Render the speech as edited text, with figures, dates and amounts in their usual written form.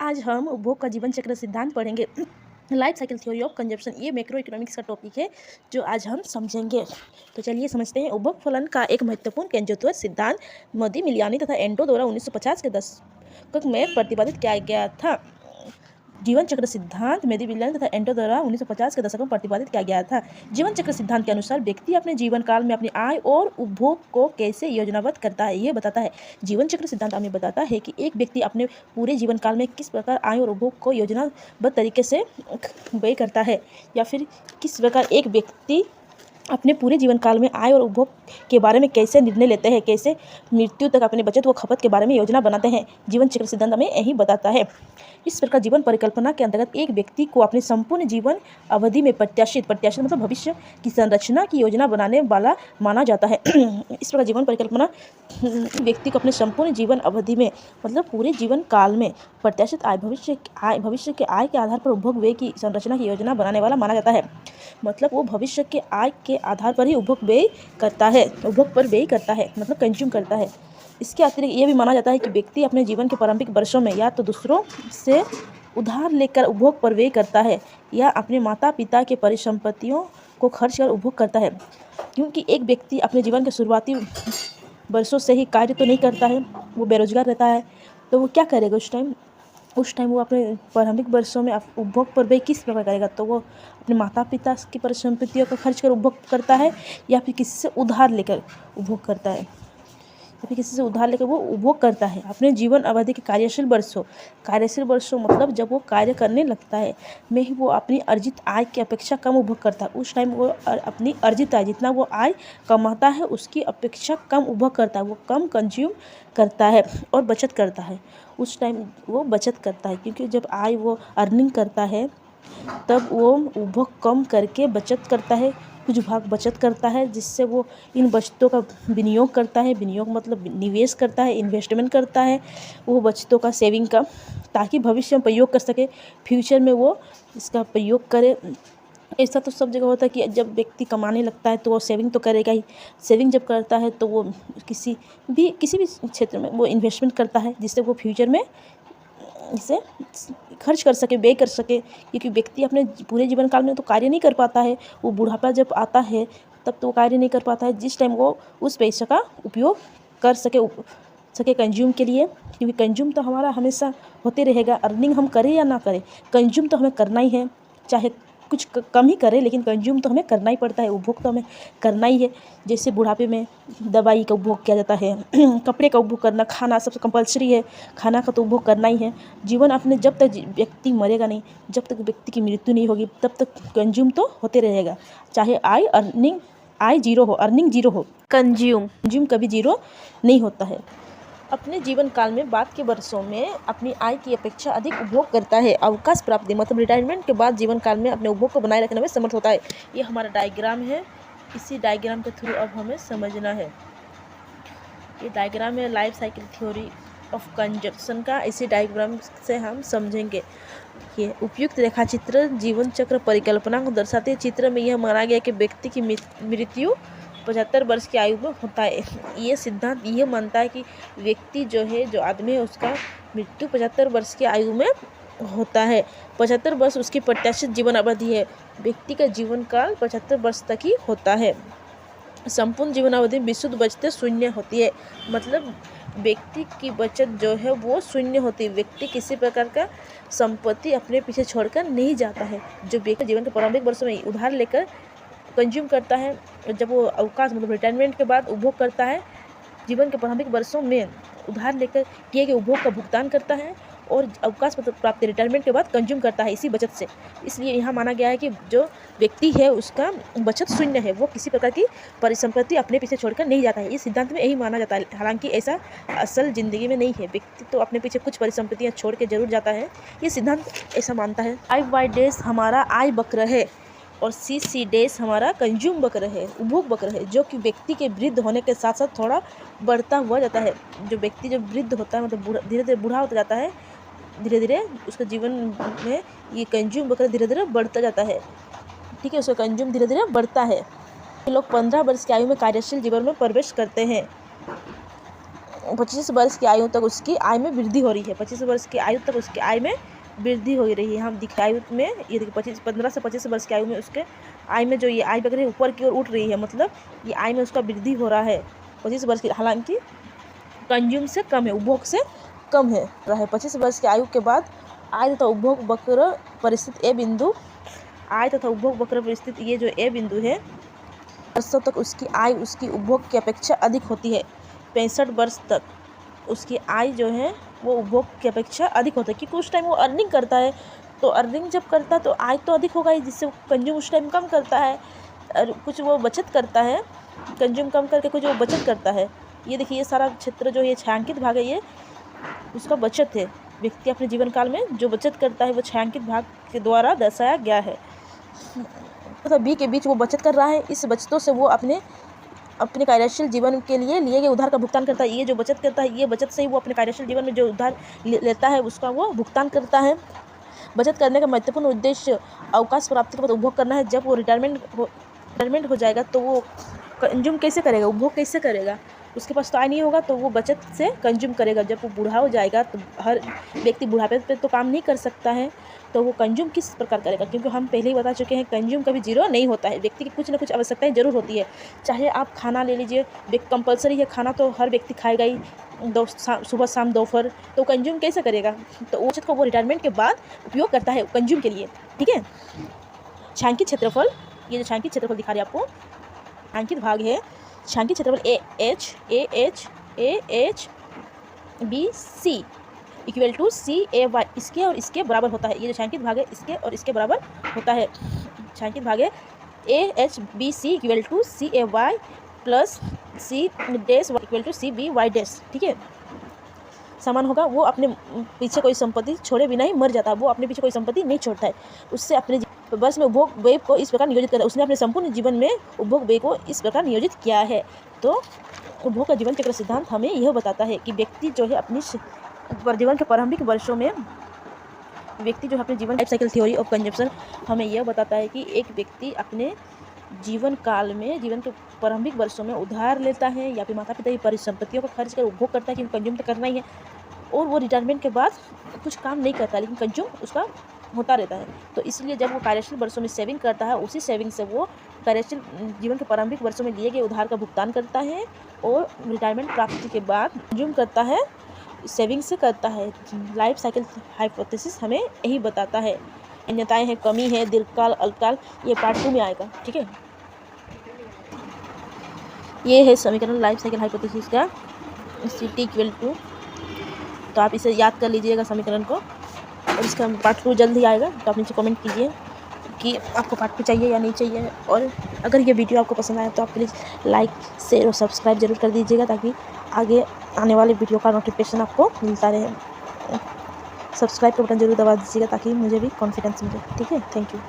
आज हम उपभोग का जीवन चक्र सिद्धांत पढ़ेंगे। Life cycle theory of consumption, ये मैक्रो इकोनॉमिक्स का टॉपिक है जो आज हम समझेंगे। तो चलिए समझते हैं। उपभोग फलन का एक महत्वपूर्ण केंद्रत्व सिद्धांत मोदी, मिलियानी तथा एंडो द्वारा 1950 के दशक में प्रतिपादित किया गया था। जीवन चक्र सिद्धांत मेदी, मिलियानी तथा एंडो द्वारा 1950 के दशक में प्रतिपादित किया गया था। जीवन चक्र सिद्धांत के अनुसार व्यक्ति अपने जीवन काल में अपनी आय और उपभोग को कैसे योजनाबद्ध करता है, यह बताता है। जीवन चक्र सिद्धांत हमें बताता है कि एक व्यक्ति अपने पूरे जीवन काल में किस प्रकार आय और उपभोग को योजनाबद्ध तरीके से व्यय करता है, या फिर किस प्रकार एक व्यक्ति अपने पूरे जीवन काल में आय और उपभोग के बारे में कैसे निर्णय लेते हैं, कैसे मृत्यु तक अपने बचत व खपत के बारे में योजना बनाते हैं। जीवन चक्र सिद्धांत हमें यही बताता है। इस प्रकार जीवन परिकल्पना के अंतर्गत एक व्यक्ति को अपने संपूर्ण जीवन अवधि में प्रत्याशित मतलब भविष्य की संरचना की योजना बनाने वाला माना जाता है। इस प्रकार जीवन परिकल्पना व्यक्ति को अपने संपूर्ण जीवन अवधि में मतलब पूरे जीवन काल में प्रत्याशित भविष्य के आय के आधार पर उपभोग व्यय की संरचना की योजना बनाने वाला माना जाता है। मतलब वो भविष्य के आय के आधार पर ही उपभोग व्यय करता है, उपभोग पर व्यय करता है, मतलब कंज्यूम करता है। इसके अतिरिक्त ये भी माना जाता है कि व्यक्ति अपने जीवन के प्रारंभिक वर्षों में या तो दूसरों से उधार लेकर उपभोग पर व्यय करता है, या अपने माता पिता के परिसंपत्तियों को खर्च कर उपभोग करता है। क्योंकि एक व्यक्ति अपने जीवन के शुरुआती वर्षों से ही कार्य तो नहीं करता है, वो बेरोजगार रहता है, तो वो क्या करेगा उस टाइम वो अपने प्रारंभिक वर्षों में उपभोग पर व्यय किस प्रकार करेगा? तो वो अपने माता पिता की परिसंपत्तियों का खर्च कर उपभोग करता है, या फिर किसी से उधार लेकर उपभोग करता है, या फिर किसी से उधार लेकर वो उपभोग करता है। अपने जीवन अवधि के कार्यशील वर्षों मतलब जब वो कार्य करने लगता है में ही वो अपनी अर्जित आय की अपेक्षा कम उपभोग करता है। उस टाइम वो अपनी अर्जित आय, जितना वो आय कमाता है उसकी अपेक्षा कम उपभोग करता है, वो कम कंज्यूम करता है और बचत करता है। उस टाइम वो बचत करता है, क्योंकि जब आय वो अर्निंग करता है तब वो उपभोग कम करके बचत करता है, कुछ भाग बचत करता है, जिससे वो इन बचतों का विनियोग करता है। विनियोग मतलब निवेश करता है, इन्वेस्टमेंट करता है वो बचतों का, सेविंग का, ताकि भविष्य में प्रयोग कर सके, फ्यूचर में वो इसका प्रयोग करे। ऐसा तो सब जगह होता है कि जब व्यक्ति कमाने लगता है तो वो सेविंग तो करेगा ही। सेविंग जब करता है तो वो किसी भी क्षेत्र में वो इन्वेस्टमेंट करता है, जिससे वो फ्यूचर में इसे खर्च कर सके, व्यय कर सके। क्योंकि व्यक्ति अपने पूरे जीवन काल में तो कार्य नहीं कर पाता है, वो बुढ़ापा जब आता है तब तो वो कार्य नहीं कर पाता है, जिस टाइम वो उस पैसे का उपयोग कर सके कंज्यूम के लिए। क्योंकि कंज्यूम तो हमारा हमेशा होते रहेगा, अर्निंग हम करें या ना करें, कंज्यूम तो हमें करना ही है। चाहे कुछ कम ही करें, लेकिन कंज्यूम तो हमें करना ही पड़ता है, उपभोग तो हमें करना ही है। जैसे बुढ़ापे में दवाई का उपभोग किया जाता है, कपड़े का उपभोग करना, खाना सबसे कंपलसरी है, खाना का तो उपभोग करना ही है। जीवन अपने जब तक व्यक्ति मरेगा नहीं, जब तक व्यक्ति की मृत्यु नहीं होगी, तब तक कंज्यूम तो होते रहेगा। चाहे आय जीरो हो, अर्निंग जीरो हो, कंज्यूम कभी जीरो नहीं होता है। अपने जीवन काल में बाद के वर्षों में अपनी आय की अपेक्षा अधिक उपभोग करता है। अवकाश प्राप्ति मतलब रिटायरमेंट के बाद जीवन काल में अपने उपभोग को बनाए रखने में समर्थ होता है। ये हमारा डायग्राम है, इसी डायग्राम के थ्रू अब हमें समझना है। ये डायग्राम है life cycle theory of consumption का, इसी डायग्राम से हम समझेंगे। ये उपयुक्त रेखाचित्र जीवन चक्र परिकल्पना को दर्शाते चित्र में यह माना गया कि व्यक्ति की मृत्यु 75 वर्ष की आयु में होता है। ये सिद्धांत यह मानता है कि व्यक्ति जो आदमी है उसका मृत्यु 75 वर्ष की आयु में होता है। 75 वर्ष उसकी प्रत्याशित जीवन अवधि है। व्यक्ति का जीवन काल 75 वर्ष तक ही होता है। संपूर्ण जीवन अवधि में विशुद्ध बचतें शून्य होती है, मतलब व्यक्ति की बचत जो है वो शून्य होती है। व्यक्ति किसी प्रकार का संपत्ति अपने पीछे छोड़कर नहीं जाता है। जो व्यक्ति जीवन के प्रारंभिक वर्षों में उधार लेकर कंज्यूम करता है, जब वो अवकाश मतलब रिटायरमेंट के बाद उपभोग करता है, जीवन के प्रारंभिक वर्षों में उधार लेकर किए गए उपभोग का भुगतान करता है, और अवकाश मतलब प्राप्ति रिटायरमेंट के बाद कंज्यूम करता है इसी बचत से। इसलिए यहाँ माना गया है कि जो व्यक्ति है उसका बचत शून्य है, वो किसी प्रकार की परिसंपत्ति अपने पीछे छोड़कर नहीं जाता है। इस सिद्धांत में यही माना जाता है, हालांकि ऐसा असल ज़िंदगी में नहीं है। व्यक्ति तो अपने पीछे कुछ परिसंपत्तियाँ छोड़ के जरूर जाता है, ये सिद्धांत ऐसा मानता है। I/Y डैश हमारा आय वक्र है और C डैश हमारा कंज्यूम वक्र है, उपभोग वक्र है, जो कि व्यक्ति के वृद्ध होने के साथ साथ थोड़ा बढ़ता हुआ जाता है। जो व्यक्ति जब वृद्ध होता है मतलब धीरे धीरे बूढ़ा होता जाता है, धीरे धीरे उसके जीवन में ये कंज्यूम वक्र धीरे धीरे बढ़ता जाता है। ठीक है, उसका कंज्यूम धीरे धीरे बढ़ता है। लोग 15 वर्ष की आयु में कार्यशील जीवन में प्रवेश करते हैं। 25 वर्ष की आयु तक उसकी आय में वृद्धि हो रही है। 25 वर्ष की आयु तक उसकी आय में वृद्धि हो रही है। हम आयु में ये देखिए 15 से 25 वर्ष की आयु में उसके आय में जो ये आय वगैरह ऊपर की ओर उठ रही है, मतलब ये आय में उसका वृद्धि हो रहा है 25 वर्ष की। हालांकि कंज्यूम से कम है, उपभोग से कम है। 25 वर्ष की आयु के बाद आय तथा उपभोग वक्र परिस्थिति ए बिंदु, आय तथा उपभोग वक्र परिस्थिति ये जो ए बिंदु है, वर्षों तक उसकी आय उसकी उपभोग की अपेक्षा अधिक होती है। 65 वर्ष तक उसकी आय जो है वो उपभोग की अपेक्षा अधिक होता है, क्योंकि उस टाइम वो अर्निंग करता है। तो अर्निंग जब करता है तो आय तो अधिक होगा ही, जिससे वो कंज्यूम उस टाइम कम करता है और कुछ वो बचत करता है। कंज्यूम कम करके कुछ वो बचत करता है। ये देखिए ये सारा क्षेत्र जो ये छायांकित भाग है, ये उसका बचत है। व्यक्ति अपने जीवन काल में जो बचत करता है वो छायांकित भाग के द्वारा दर्शाया गया है। तथा बी के बीच वो बचत कर रहा है। इस बचतों से वो अपने कार्यशील जीवन के लिए गए उधार का भुगतान करता है। ये जो बचत करता है, ये बचत से ही वो अपने कार्यशील जीवन में जो उधार लेता है उसका वो भुगतान करता है। बचत करने का महत्वपूर्ण उद्देश्य अवकाश प्राप्ति के बाद उपभोग करना है। जब वो रिटायरमेंट हो जाएगा तो वो कंज्यूम कैसे करेगा, उपभोग कैसे करेगा? उसके पास तो आय नहीं होगा तो वो बचत से कंज्यूम करेगा। जब वो बूढ़ा हो जाएगा तो हर व्यक्ति बुढ़ापे पे तो काम नहीं कर सकता है, तो वो कंज्यूम किस प्रकार करेगा? क्योंकि हम पहले ही बता चुके हैं कंज्यूम कभी जीरो नहीं होता है। व्यक्ति की कुछ ना कुछ आवश्यकताएं जरूर होती है। चाहे आप खाना ले लीजिए, कंपलसरी है खाना तो हर व्यक्ति खाएगा ही, सुबह शाम दोपहर, तो कंज्यूम कैसे करेगा? तो वो बचत को वो रिटायरमेंट के बाद उपयोग करता है कंज्यूम के लिए। ठीक है। छायांकित क्षेत्रफल, ये जो छायांकित क्षेत्रफल दिखा रहे हैं आपको, छायांकित भाग है। छायांकित क्षेत्रफल A H B C equal to C A Y, इसके और इसके बराबर होता है। ये जो छायांकित भाग है इसके और इसके बराबर होता है। छायांकित भाग है A H B C equal to C A Y plus C dash equal to C B Y dash. ठीक है, समान होगा। वो अपने पीछे कोई संपत्ति छोड़े बिना ही मर जाता है। वो अपने पीछे कोई संपत्ति नहीं छोड़ता है। उससे अपने वर्ष में उपभोग व्यय को इस प्रकार नियोजित करा। उसने अपने संपूर्ण जीवन में उपभोग व्यय को इस प्रकार नियोजित किया है। तो उपभोग का जीवन चक्र सिद्धांत हमें यह बताता है कि व्यक्ति जो है अपनी जीवन के प्रारंभिक वर्षों में व्यक्ति जो है अपने जीवन life cycle theory of consumption हमें यह बताता है कि एक व्यक्ति अपने जीवन काल में जीवन के प्रारंभिक वर्षों में उधार लेता है या फिर माता पिता की परिसंपत्तियों को खर्च कर उपभोग करता है, क्योंकि कंज्यूम तो करना ही है। और वो रिटायरमेंट के बाद कुछ काम नहीं करता, लेकिन कंज्यूम उसका होता रहता है। तो इसलिए जब वो कार्यशील वर्षों में सेविंग करता है, उसी सेविंग से वो कार्यशील जीवन के प्रारंभिक वर्षों में लिए गए उधार का भुगतान करता है और रिटायरमेंट प्राप्ति के बाद कंज्यूम करता है, सेविंग से करता है। लाइफ साइकिल हाइपोथेसिस हमें यही बताता है। अन्यताएं हैं, कमी है, दीर्घकाल, अल्पकाल, ये पार्ट 2 में आएगा। ठीक है, ये है समीकरण लाइफ साइकिल हाइपोथेसिस का, CT इक्वल टू, तो आप इसे याद कर लीजिएगा समीकरण को। और इसका पार्ट 2 जल्द ही आएगा, तो आप नीचे कमेंट कीजिए कि आपको पार्ट 2 चाहिए या नहीं चाहिए। और अगर ये वीडियो आपको पसंद आया तो आप प्लीज़ लाइक, शेयर और सब्सक्राइब जरूर कर दीजिएगा, ताकि आगे आने वाले वीडियो का नोटिफिकेशन आपको मिलता रहे। सब्सक्राइब का बटन जरूर दबा दीजिएगा ताकि मुझे भी कॉन्फिडेंस मिले। ठीक है, थैंक यू।